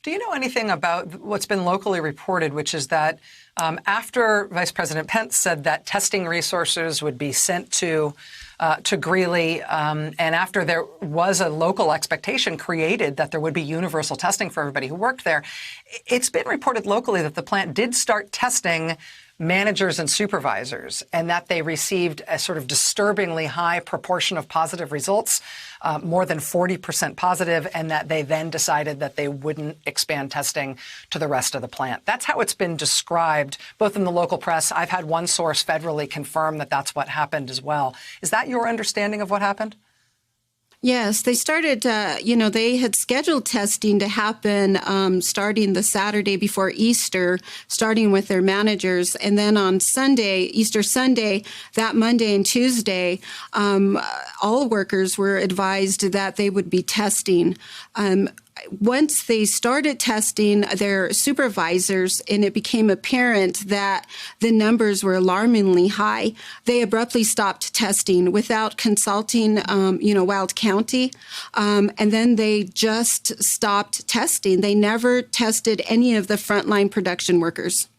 Do you know anything about what's been locally reported, which is that after Vice President Pence said that testing resources would be sent to Greeley, and after there was a local expectation created that there would be universal testing for everybody who worked there, it's been reported locally that the plant did start testing managers and supervisors, and that they received a sort of disturbingly high proportion of positive results, more than 40% positive, and that they then decided that they wouldn't expand testing to the rest of the plant. That's how it's been described, both in the local press. I've had one source federally confirm that that's what happened as well. Is that your understanding of what happened? Yes, they started, they had scheduled testing to happen starting the Saturday before Easter, starting with their managers. And then on Sunday, Easter Sunday, that Monday and Tuesday, all workers were advised that they would be testing. Once they started testing their supervisors and it became apparent that the numbers were alarmingly high, they abruptly stopped testing without consulting, Weld County. And then they just stopped testing. They never tested any of the frontline production workers.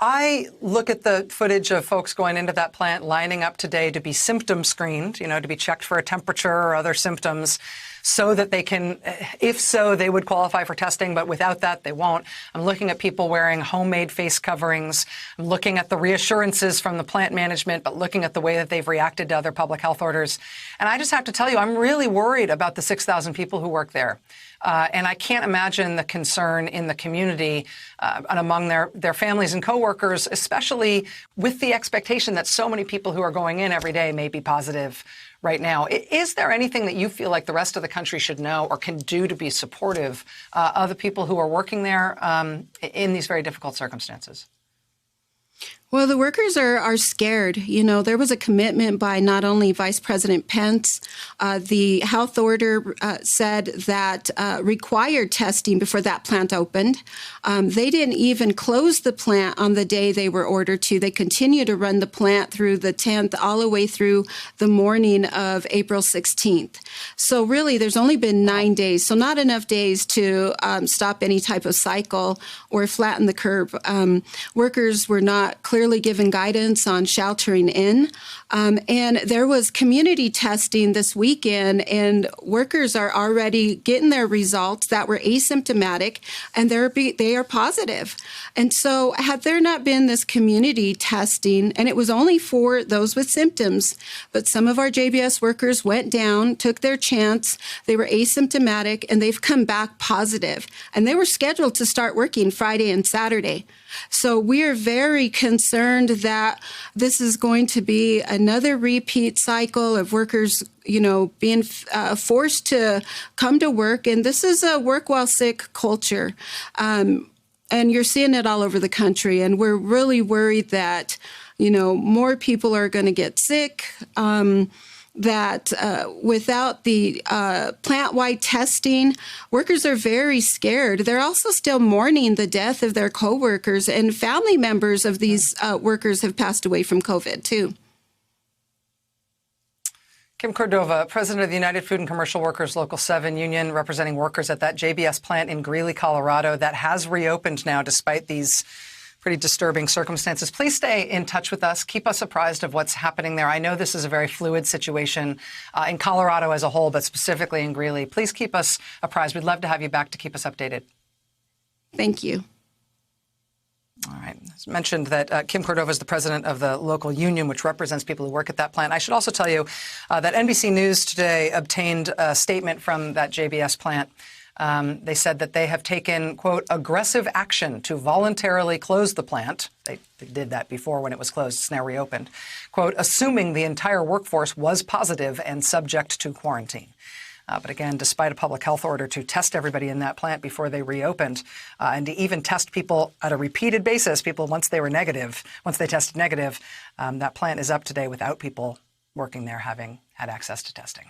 I look at the footage of folks going into that plant, lining up today to be symptom screened, to be checked for a temperature or other symptoms, so that they can, if so, they would qualify for testing, but without that, they won't. I'm looking at people wearing homemade face coverings. I'm looking at the reassurances from the plant management, but looking at the way that they've reacted to other public health orders. And I just have to tell you, I'm really worried about the 6,000 people who work there. And I can't imagine the concern in the community and among their families and coworkers, especially with the expectation that so many people who are going in every day may be positive right now. Is there anything that you feel like the rest of the country should know or can do to be supportive of the people who are working there in these very difficult circumstances? Well, the workers are scared. There was a commitment by not only Vice President Pence, the health order said that required testing before that plant opened. They didn't even close the plant on the day they were ordered to. They continued to run the plant through the 10th, all the way through the morning of April 16th. So really, there's only been 9 days, so not enough days to stop any type of cycle or flatten the curve. Workers were not clearly given guidance on sheltering in. And there was community testing this weekend, and workers are already getting their results that were asymptomatic, and they are positive. And so had there not been this community testing, and it was only for those with symptoms, but some of our JBS workers went down, took their chance, they were asymptomatic, and they've come back positive. And they were scheduled to start working Friday and Saturday. So we are very concerned that this is going to be another repeat cycle of workers, being forced to come to work. And this is a work while sick culture. And you're seeing it all over the country. And we're really worried that, more people are going to get sick. That without the plant-wide testing, workers are very scared. They're also still mourning the death of their coworkers, and family members of these workers have passed away from COVID, too. Kim Cordova, president of the United Food and Commercial Workers Local 7 Union, representing workers at that JBS plant in Greeley, Colorado, that has reopened now despite these pretty disturbing circumstances. Please stay in touch with us. Keep us apprised of what's happening there. I know this is a very fluid situation in Colorado as a whole, but specifically in Greeley. Please keep us apprised. We'd love to have you back to keep us updated. Thank you. All right. As mentioned that Kim Cordova is the president of the local union, which represents people who work at that plant. I should also tell you that NBC News today obtained a statement from that JBS plant. They said that they have taken, quote, aggressive action to voluntarily close the plant. They did that before when it was closed. It's now reopened. Quote, assuming the entire workforce was positive and subject to quarantine. But again, despite a public health order to test everybody in that plant before they reopened, and to even test people at a repeated basis, people once they tested negative, that plant is up today without people working there having had access to testing.